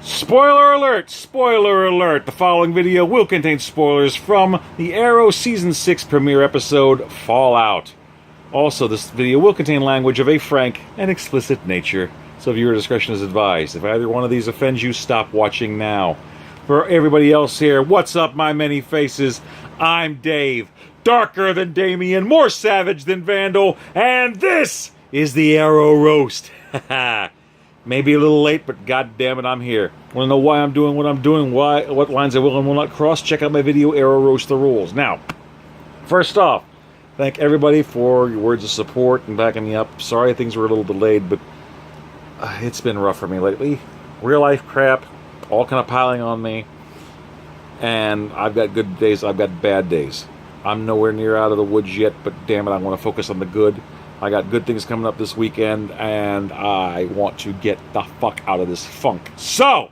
Spoiler alert! Spoiler alert! The following video will contain spoilers from the Arrow Season 6 premiere episode, Fallout. Also, this video will contain language of a frank and explicit nature, so viewer discretion is advised. If either one of these offends you, stop watching now. For everybody else here, what's up, my many faces? I'm Dave, darker than Damien, more savage than Vandal, and this is the Arrow Roast. Haha. Maybe a little late, but goddammit, I'm here. Want to know why I'm doing what I'm doing? What lines I will and will not cross? Check out my video, Arrow Roast the Rules. Now, first off, thank everybody for your words of support and backing me up. Sorry things were a little delayed, but it's been rough for me lately. Real life crap, all kind of piling on me. And I've got good days, I've got bad days. I'm nowhere near out of the woods yet, but damn it, I want to focus on the good. I got good things coming up this weekend, and I want to get the fuck out of this funk. So,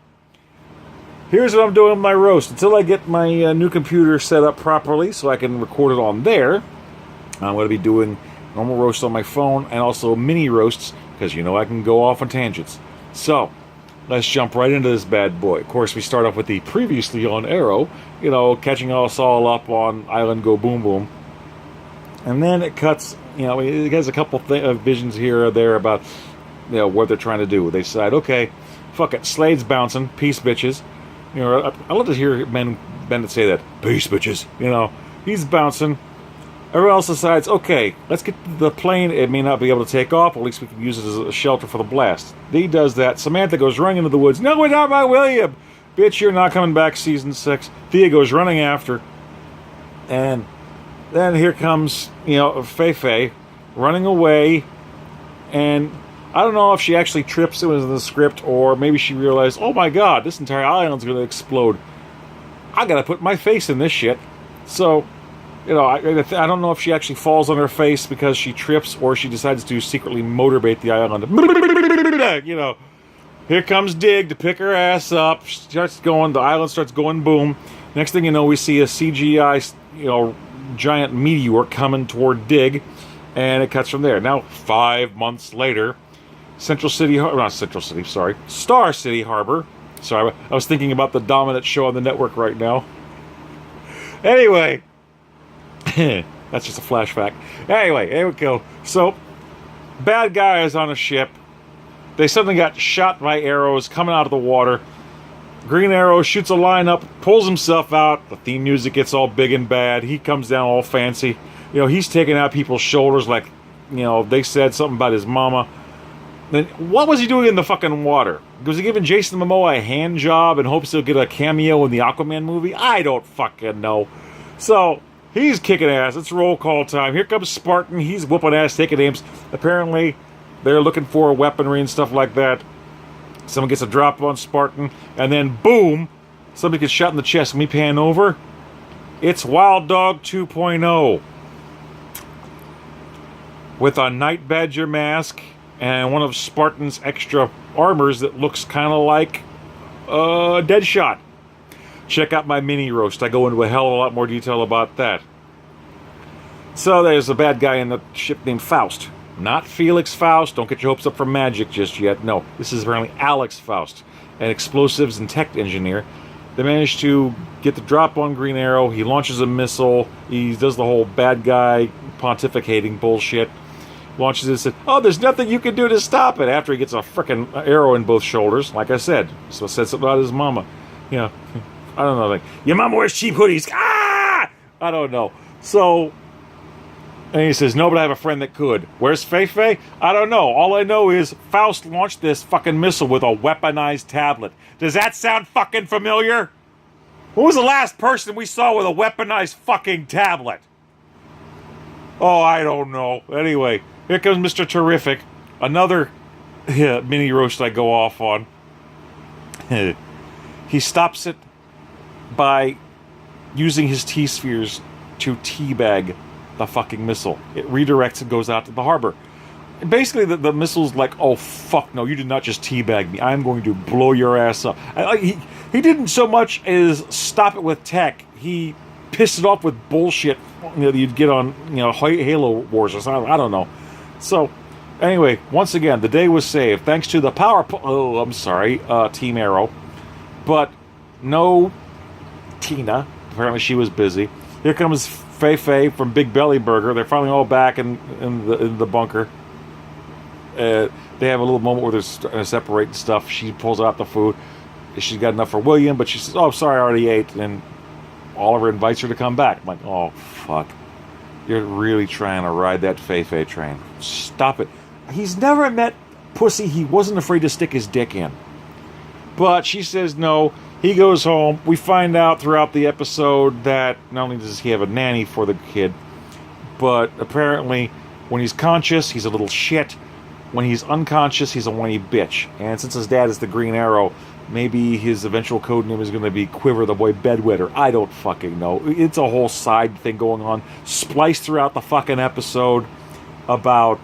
here's what I'm doing with my roast. Until I get my new computer set up properly so I can record it on there, I'm going to be doing normal roasts on my phone and also mini roasts, because you know I can go off on tangents. So, let's jump right into this bad boy. Of course, we start off with the previously on Arrow, you know, catching us all up on Island Go Boom Boom. And then it cuts, you know, it has a couple visions here or there about, you know, what they're trying to do. They decide, okay, fuck it, Slade's bouncing, peace bitches. You know, I love to hear Bennett say that, peace bitches. You know, he's bouncing. Everyone else decides, okay, let's get the plane. It may not be able to take off, but at least we can use it as a shelter for the blast. He does that. Samantha goes running into the woods. No, we're not by William. Bitch, you're not coming back season 6. Thea goes running after. And then here comes, you know, Fei running away, and I don't know if she actually trips, it was in the script, or maybe she realized, oh my god, this entire island's going to explode. I got to put my face in this shit. So, you know, I don't know if she actually falls on her face because she trips, or she decides to secretly motorbait the island. You know, here comes Dig to pick her ass up. She starts going, the island starts going boom. Next thing you know, we see a CGI, you know, giant meteor coming toward Dig, and it cuts from there. Now, 5 months later, Star City Harbor. Sorry, I was thinking about the dominant show on the network right now. Anyway, that's just a flashback. Anyway, here we go. So, bad guy is on a ship. They suddenly got shot by arrows coming out of the water. Green Arrow shoots a line up, pulls himself out. The theme music gets all big and bad. He comes down all fancy. You know, he's taking out people's shoulders like, you know, they said something about his mama. Then what was he doing in the fucking water? Was he giving Jason Momoa a hand job in hopes he'll get a cameo in the Aquaman movie? I don't fucking know. So, he's kicking ass. It's roll call time. Here comes Spartan. He's whooping ass, taking aims. Apparently, they're looking for weaponry and stuff like that. Someone gets a drop on Spartan, and then boom, somebody gets shot in the chest. When we pan over, it's Wild Dog 2.0 with a Night Badger mask and one of Spartan's extra armors that looks kind of like Deadshot. Check out my mini roast. I go into a hell of a lot more detail about that. So there's a bad guy in the ship named Faust. Not Felix Faust. Don't get your hopes up for magic just yet. No, this is apparently Alex Faust, an explosives and tech engineer. They managed to get the drop on Green Arrow. He launches a missile. He does the whole bad guy pontificating bullshit. Launches it and says, oh, there's nothing you can do to stop it. After he gets a frickin' arrow in both shoulders, like I said. So said something about his mama. You know, I don't know. Like, your mama wears cheap hoodies. Ah! I don't know. So, and he says, no, but I have a friend that could. Where's Fei? I don't know. All I know is Faust launched this fucking missile with a weaponized tablet. Does that sound fucking familiar? Who was the last person we saw with a weaponized fucking tablet? Oh, I don't know. Anyway, here comes Mr. Terrific. Another mini roast I go off on. He stops it by using his T-spheres to teabag the fucking missile. It redirects and goes out to the harbor. And basically, the missile's like, oh, fuck no, you did not just teabag me. I'm going to blow your ass up. He didn't so much as stop it with tech. He pissed it off with bullshit, you know, that you'd get on, you know, Halo Wars or something. I don't know. So, anyway, once again, the day was saved thanks to the Team Arrow. But no Tina. Apparently she was busy. Here comes Fei Fei from Big Belly Burger. They're finally all back in the bunker. They have a little moment where they're starting to separate stuff. She pulls out the food. She's got enough for William, but she says, "Oh, sorry, I already ate." And Oliver invites her to come back. I'm like, "Oh, fuck. You're really trying to ride that Fei Fei train. Stop it." He's never met pussy he wasn't afraid to stick his dick in. But she says no. He goes home. We find out throughout the episode that not only does he have a nanny for the kid, but apparently when he's conscious, he's a little shit. When he's unconscious, he's a whiny bitch. And since his dad is the Green Arrow, maybe his eventual code name is going to be Quiver the Boy Bedwetter. I don't fucking know. It's a whole side thing going on, spliced throughout the fucking episode about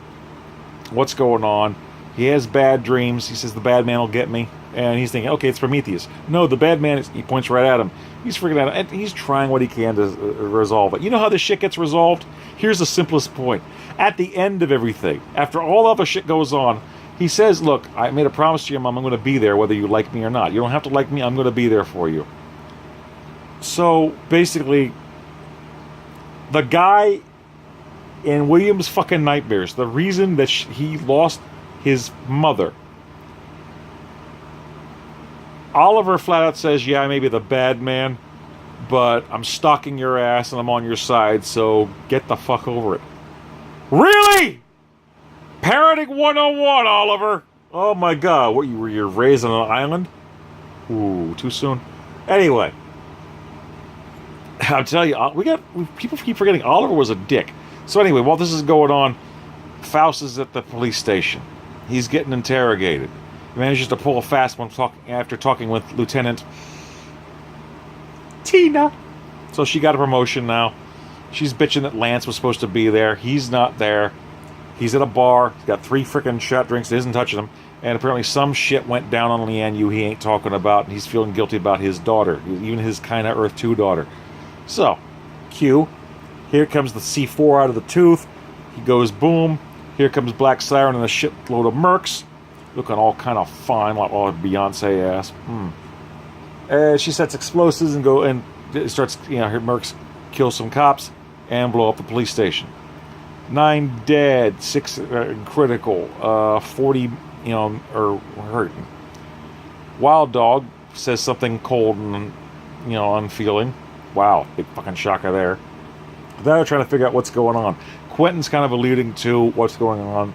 what's going on. He has bad dreams. He says the bad man will get me. And he's thinking, okay, it's Prometheus. No, the bad man, he points right at him. He's freaking out. And he's trying what he can to resolve it. You know how this shit gets resolved? Here's the simplest point. At the end of everything, after all other shit goes on, he says, look, I made a promise to your mom. I'm going to be there whether you like me or not. You don't have to like me. I'm going to be there for you. So, basically, the guy in William's fucking nightmares, the reason that he lost his mother, Oliver flat out says, yeah, I may be the bad man, but I'm stalking your ass and I'm on your side, so get the fuck over it. Really? Parenting 101, Oliver. Oh my god, what, you're raised on an island? Ooh, too soon. Anyway, I'll tell you, people keep forgetting Oliver was a dick. So anyway, while this is going on, Faust is at the police station. He's getting interrogated. He manages to pull a fast one after talking with Lieutenant Tina. So she got a promotion now. She's bitching that Lance was supposed to be there. He's not there. He's at a bar. He's got 3 freaking shot drinks. He isn't touching them. And apparently some shit went down on Lian Yu he ain't talking about. And he's feeling guilty about his daughter. Even his kind of Earth 2 daughter. So, Q. Here comes the C4 out of the tooth. He goes boom. Here comes Black Siren and a shitload of mercs. Looking all kind of fine, like all Beyonce ass. She sets explosives and starts, her mercs kill some cops and blow up the police station. 9 dead, 6 critical, 40, are hurting. Wild Dog says something cold and, unfeeling. Wow, big fucking shocker there. They're trying to figure out what's going on. Quentin's kind of alluding to what's going on.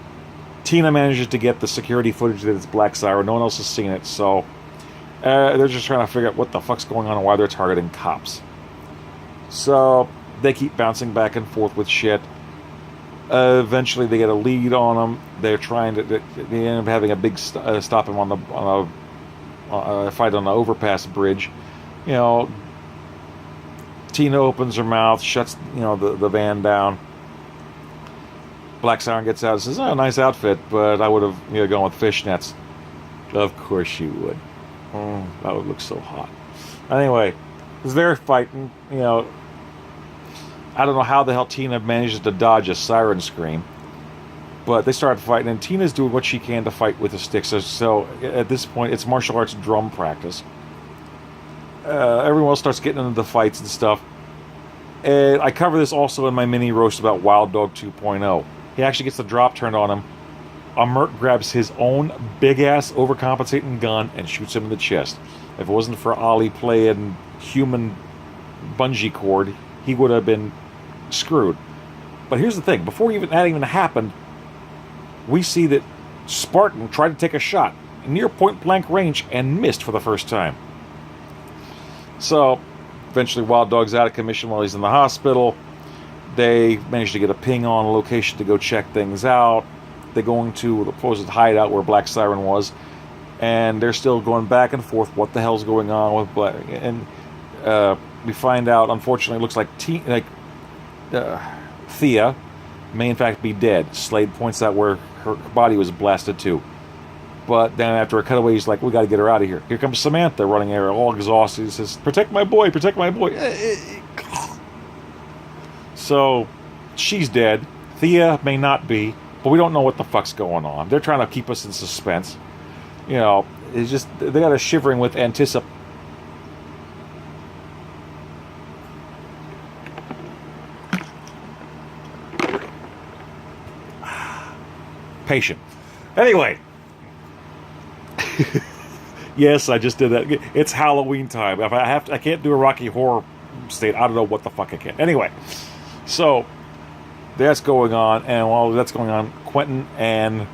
Tina manages to get the security footage that it's Black Siren. No one else has seen it, so they're just trying to figure out what the fuck's going on and why they're targeting cops. So they keep bouncing back and forth with shit. Eventually, they get a lead on them. They're trying to. They end up having a big stop him on a fight on the overpass bridge. Tina opens her mouth, shuts the van down. Black Siren gets out and says, "Oh, nice outfit, but I would have gone with fishnets." Of course you would. That would look so hot. Anyway, as they're fighting, I don't know how the hell Tina manages to dodge a siren scream, but they start fighting, and Tina's doing what she can to fight with the sticks. So at this point, it's martial arts drum practice. Everyone else starts getting into the fights and stuff. And I cover this also in my mini roast about Wild Dog 2.0. He actually gets the drop turned on him. A merc grabs his own big-ass overcompensating gun and shoots him in the chest. If it wasn't for Ollie playing human bungee cord, he would have been screwed. But here's the thing. Before that even happened, we see that Spartan tried to take a shot near point-blank range and missed for the first time. So, eventually Wild Dog's out of commission while he's in the hospital. They manage to get a ping on a location to go check things out. They're going to the supposed hideout where Black Siren was, and they're still going back and forth. What the hell's going on with Black? And we find out, unfortunately, it looks like Thea may in fact be dead. Slade points out where her body was blasted to. But then after a cutaway, he's like, we got to get her out of here. Here comes Samantha running there, all exhausted. He says, protect my boy, protect my boy. So, she's dead. Thea may not be, but we don't know what the fuck's going on. They're trying to keep us in suspense. It's just, they got us shivering with patient. Anyway. Yes, I just did that. It's Halloween time. If I can't do a Rocky Horror state. I don't know what the fuck I can. Anyway, so that's going on, and while that's going on, Quentin and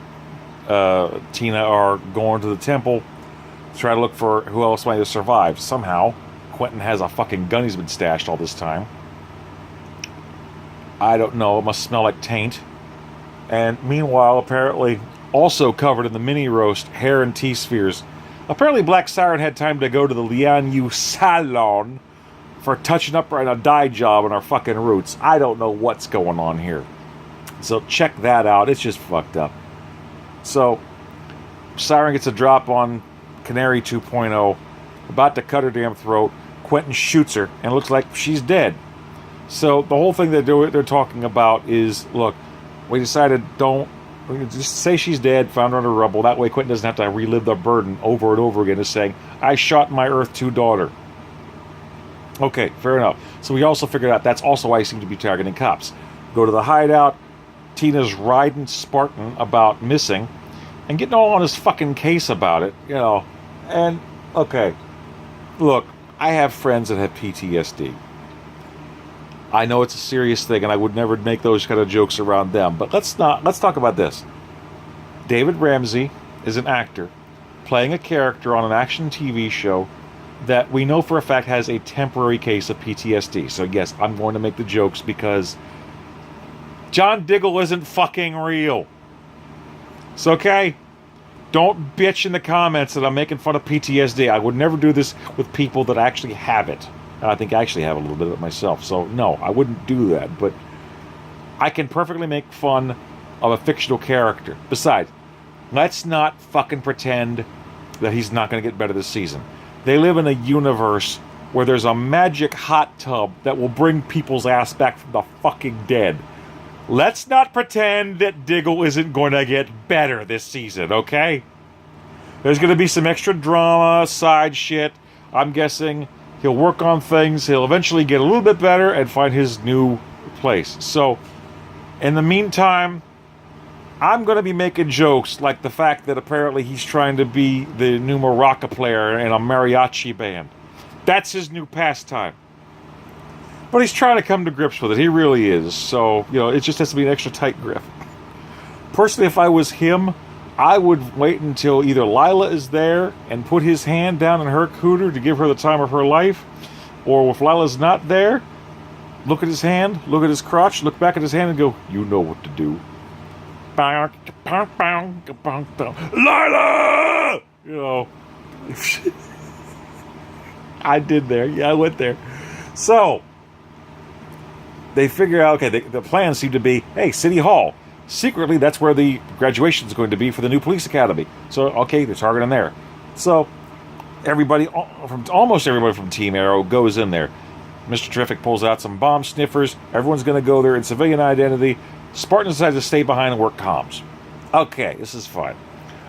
Tina are going to the temple to try to look for who else might have survived. Somehow, Quentin has a fucking gun he's been stashed all this time. I don't know. It must smell like taint. And meanwhile, apparently, also covered in the mini roast, hair and T-spheres. Apparently, Black Siren had time to go to the Lian Yu salon for touching up on a dye job on our fucking roots. I don't know what's going on here. So check that out. It's just fucked up. So, Siren gets a drop on Canary 2.0, about to cut her damn throat. Quentin shoots her, and it looks like she's dead. So the whole thing they're talking about is, look, we decided we can just say she's dead, found her under rubble. That way Quentin doesn't have to relive the burden over and over again of saying, I shot my Earth 2 daughter. Okay, fair enough. So we also figured out that's also why he seemed to be targeting cops. Go to the hideout. Tina's riding Spartan about missing and getting all on his fucking case about it, you know. And, okay, look, I have friends that have PTSD. I know it's a serious thing, and I would never make those kind of jokes around them. But let's talk about this. David Ramsey is an actor playing a character on an action TV show that we know for a fact has a temporary case of PTSD. So yes, I'm going to make the jokes because John Diggle isn't fucking real. So okay, don't bitch in the comments that I'm making fun of PTSD. I would never do this with people that actually have it. And I think I actually have a little bit of it myself. So no, I wouldn't do that. But I can perfectly make fun of a fictional character. Besides, let's not fucking pretend that he's not going to get better this season. They live in a universe where there's a magic hot tub that will bring people's ass back from the fucking dead. Let's not pretend that Diggle isn't going to get better this season, okay? There's going to be some extra drama, side shit. I'm guessing he'll work on things. He'll eventually get a little bit better and find his new place. So, in the meantime, I'm going to be making jokes like the fact that apparently he's trying to be the new maraca player in a mariachi band. That's his new pastime. But he's trying to come to grips with it. He really is. So, you know, it just has to be an extra tight grip. Personally, if I was him, I would wait until either Lila is there and put his hand down in her cooter to give her the time of her life, or if Lila's not there, look at his hand, look at his crotch, look back at his hand and go, you know what to do. Lila! You know. I did there. Yeah, I went there. So, they figure out, okay, the plans seem to be, hey, City Hall. Secretly, that's where the graduation is going to be for the new police academy. So, okay, they're targeting there. So, almost everybody from Team Arrow goes in there. Mr. Terrific pulls out some bomb sniffers. Everyone's going to go there in civilian identity. Spartan decides to stay behind and work comms. Okay, this is fine.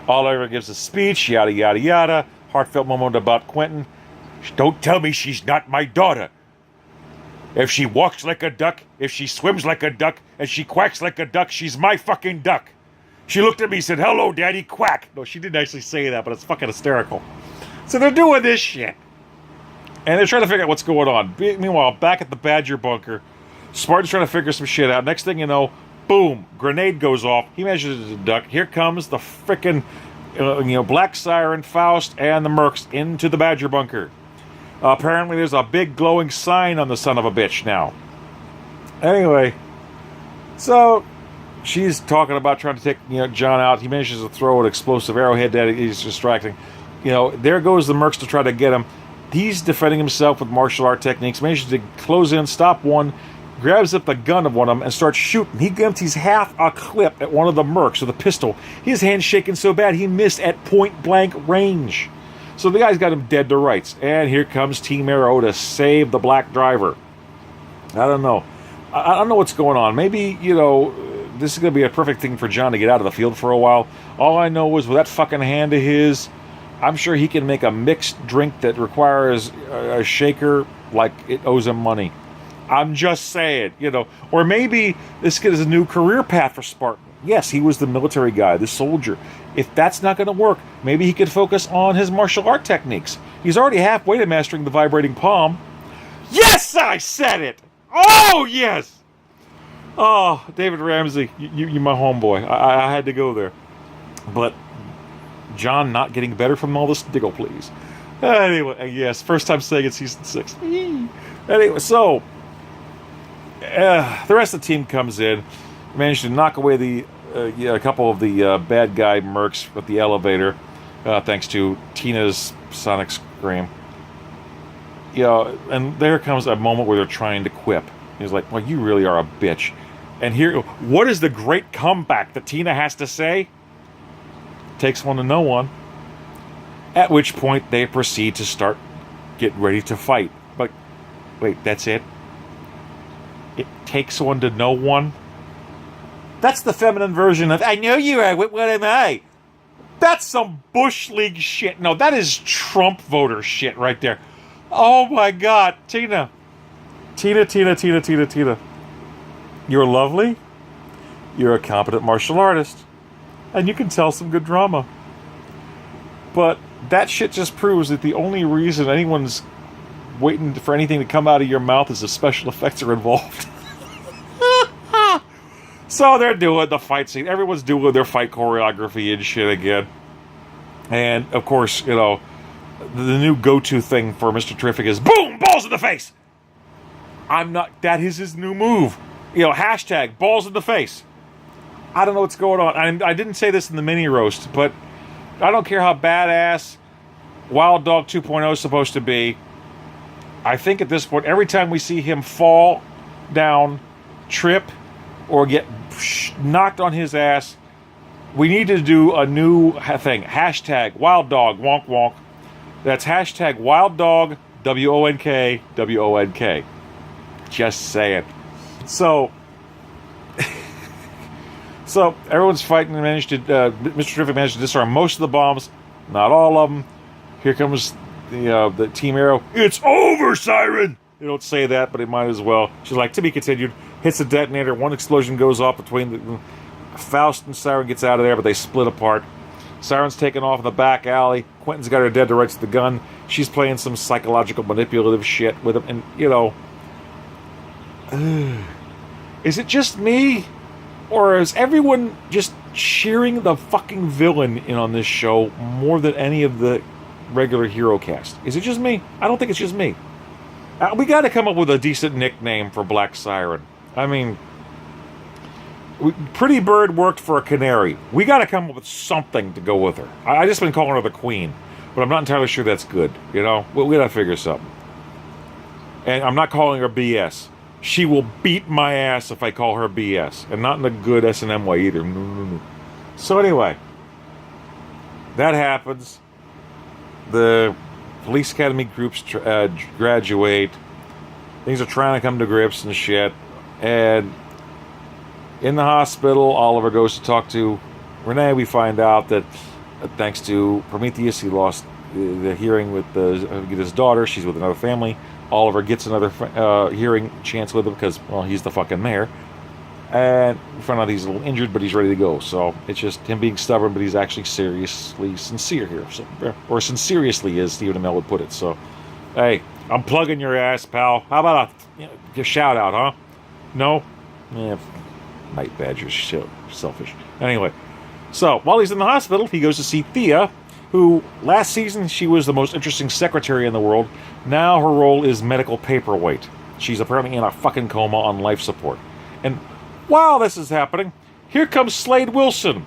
Oliver gives a speech, yada, yada, yada. Heartfelt moment about Quentin. Don't tell me she's not my daughter. If she walks like a duck, if she swims like a duck, and she quacks like a duck, she's my fucking duck. She looked at me and said, hello, Daddy, quack. No, she didn't actually say that, but it's fucking hysterical. So they're doing this shit. And they're trying to figure out what's going on. Meanwhile, back at the Badger bunker, Spartan's trying to figure some shit out. Next thing you know, boom, grenade goes off. He measures the duck. Here comes the frickin' Black Siren, Faust, and the Mercs into the Badger bunker. Apparently there's a big glowing sign on the son of a bitch now. Anyway, so she's talking about trying to take John out. He manages to throw an explosive arrowhead that he's distracting. There goes the Mercs to try to get him. He's defending himself with martial art techniques, manages to close in, stop one, grabs up the gun of one of them and starts shooting. He empties half a clip at one of the Mercs with a pistol. His hand's shaking so bad he missed at point blank range. So the guy's got him dead to rights. And here comes Team Arrow to save the black driver. I don't know. I don't know what's going on. Maybe, this is going to be a perfect thing for John to get out of the field for a while. All I know is with that fucking hand of his, I'm sure he can make a mixed drink that requires a shaker like it owes him money. I'm just saying, Or maybe this is a new career path for Spartan. Yes, he was the military guy, the soldier. If that's not going to work, maybe he could focus on his martial art techniques. He's already halfway to mastering the vibrating palm. Yes, I said it! Oh, yes! Oh, David Ramsey, you're my homeboy. I had to go there. But John not getting better from all this? Diggle, please. Anyway, yes, first time saying it, season 6. Anyway, so the rest of the team comes in, managed to knock away a couple of the bad guy mercs with the elevator, thanks to Tina's sonic scream. And there comes a moment where they're trying to quip. He's like, well, you really are a bitch. And here, what is the great comeback that Tina has to say? Takes one to know one. At which point they proceed to get ready to fight. But wait, that's it? It takes one to know one? That's the feminine version of, I know you are, what am I? That's some Bush League shit. No, that is Trump voter shit right there. Oh my God, Tina. Tina. You're lovely. You're a competent martial artist. And you can tell some good drama. But that shit just proves that the only reason anyone's waiting for anything to come out of your mouth is if special effects are involved. So they're doing the fight scene. Everyone's doing their fight choreography and shit again. And, of course, the new go-to thing for Mr. Terrific is, boom, balls in the face! That is his new move. Hashtag balls in the face. I don't know what's going on. I didn't say this in the mini roast, but I don't care how badass Wild Dog 2.0 is supposed to be. I think at this point, every time we see him fall down, trip, or get knocked on his ass, we need to do a new thing. Hashtag Wild Dog Wonk Wonk. That's hashtag Wild Dog WONK WONK. Just saying. So everyone's fighting and Mr. Terrific managed to disarm most of the bombs, not all of them. Here comes the Team Arrow. It's over, Siren! They don't say that, but it might as well. She's like, to be continued. Hits the detonator. One explosion goes off between Faust and Siren gets out of there, but they split apart. Siren's taken off in the back alley. Quentin's got her dead to rights to the gun. She's playing some psychological manipulative shit with him. And, is it just me? Or is everyone just cheering the fucking villain in on this show more than any of the regular hero cast? Is it just me? I don't think it's just me. We got to come up with a decent nickname for Black Siren. I mean, Pretty Bird worked for a canary. We got to come up with something to go with her. I just been calling her the Queen, but I'm not entirely sure that's good. We got to figure something. And I'm not calling her BS. She will beat my ass if I call her BS. And not in a good S&M way either. No. So anyway, that happens. The police academy groups graduate. Things are trying to come to grips and shit. And in the hospital, Oliver goes to talk to Renee. We find out that thanks to Prometheus, he lost the hearing with his daughter. She's with another family. Oliver gets another hearing chance with him because, well, he's the fucking mayor. And we find out he's a little injured, but he's ready to go. So it's just him being stubborn, but he's actually seriously sincere here. So, or sincerely, as Stephen Amell would put it. So, hey, I'm plugging your ass, pal. How about a shout out, huh? No? Yeah, Night Badger's selfish. Anyway, so while he's in the hospital, he goes to see Thea, who last season she was the most interesting secretary in the world. Now her role is medical paperweight. She's apparently in a fucking coma on life support. And while this is happening, here comes Slade Wilson,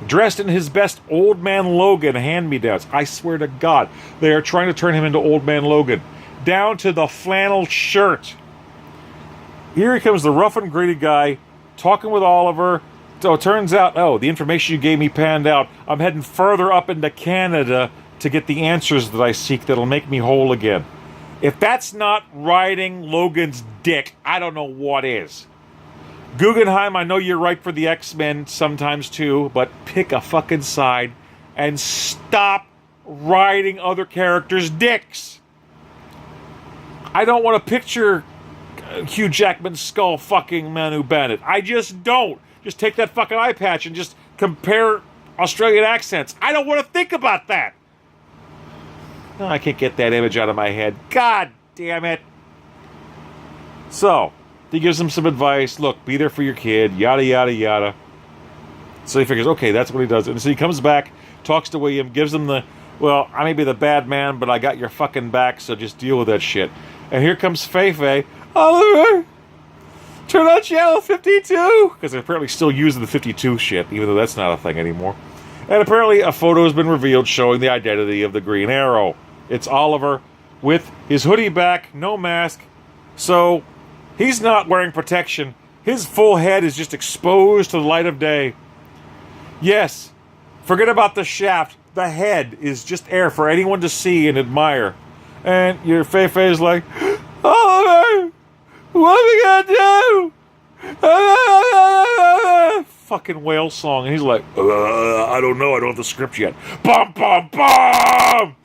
dressed in his best Old Man Logan hand-me-downs. I swear to God, they are trying to turn him into Old Man Logan. Down to the flannel shirt. Here he comes, the rough and gritty guy, talking with Oliver. So it turns out, the information you gave me panned out. I'm heading further up into Canada to get the answers that I seek that'll make me whole again. If that's not riding Logan's dick, I don't know what is. Guggenheim, I know you're right for the X-Men sometimes too, but pick a fucking side and stop riding other characters' dicks. I don't want to picture Hugh Jackman's skull fucking Manu Bennett. I just don't. Just take that fucking eye patch and just compare Australian accents. I don't want to think about that. No, I can't get that image out of my head. God damn it. So, he gives him some advice. Look, be there for your kid, yada, yada, yada. So he figures, okay, that's what he does. And so he comes back, talks to William, gives him the, well, I may be the bad man, but I got your fucking back, so just deal with that shit. And here comes Fei-Fei. Oliver, turn on channel 52! Because they're apparently still using the 52 shit, even though that's not a thing anymore. And apparently a photo has been revealed showing the identity of the Green Arrow. It's Oliver with his hoodie back, no mask. So he's not wearing protection. His full head is just exposed to the light of day. Yes, forget about the shaft. The head is just air for anyone to see and admire. And your Fei-Fei is like, Oliver, what are we gonna do? Fucking whale song. And he's like, I don't know. I don't have the script yet. Bum, bum, bum!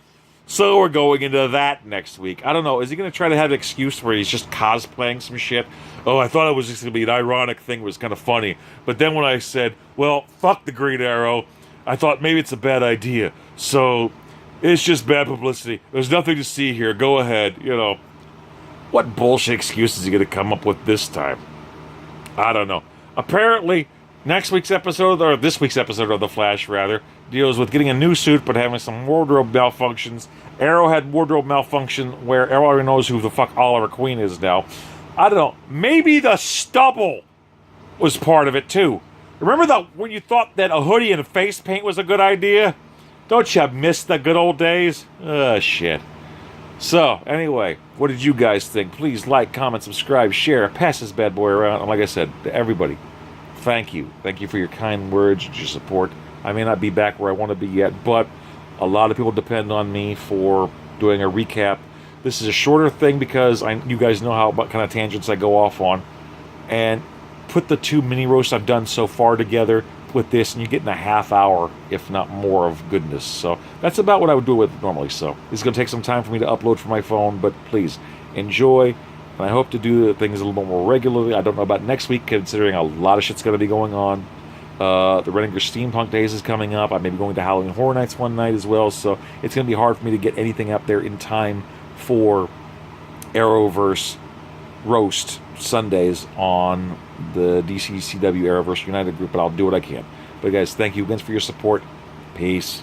So we're going into that next week. I don't know. Is he going to try to have an excuse where he's just cosplaying some shit? Oh, I thought it was just going to be an ironic thing. It was kind of funny. But then when I said, well, fuck the Green Arrow, I thought maybe it's a bad idea. So it's just bad publicity. There's nothing to see here. Go ahead. You know. What bullshit excuse is he going to come up with this time? I don't know. Apparently, next week's episode, or this week's episode of The Flash, rather, deals with getting a new suit but having some wardrobe malfunctions. Arrow had wardrobe malfunction where Arrow already knows who the fuck Oliver Queen is now. I don't know. Maybe the stubble was part of it, too. Remember when you thought that a hoodie and a face paint was a good idea? Don't you miss the good old days? Shit. So, anyway, what did you guys think? Please like, comment, subscribe, share, pass this bad boy around. And like I said, to everybody, thank you. Thank you for your kind words, your support. I may not be back where I want to be yet, but a lot of people depend on me for doing a recap. This is a shorter thing because you guys know what kind of tangents I go off on. And put the 2 mini roasts I've done so far together with this, and you're getting a half hour, if not more, of goodness. So that's about what I would do with normally. So this is going to take some time for me to upload from my phone, but please enjoy. And I hope to do the things a little bit more regularly. I don't know about next week, considering a lot of shit's going to be going on. The Renninger Steampunk Days is coming up. I may be going to Halloween Horror Nights one night as well, so it's going to be hard for me to get anything up there in time for Arrowverse Roast Sundays on the DCCW Arrowverse United group, but I'll do what I can. But guys, thank you again for your support. Peace.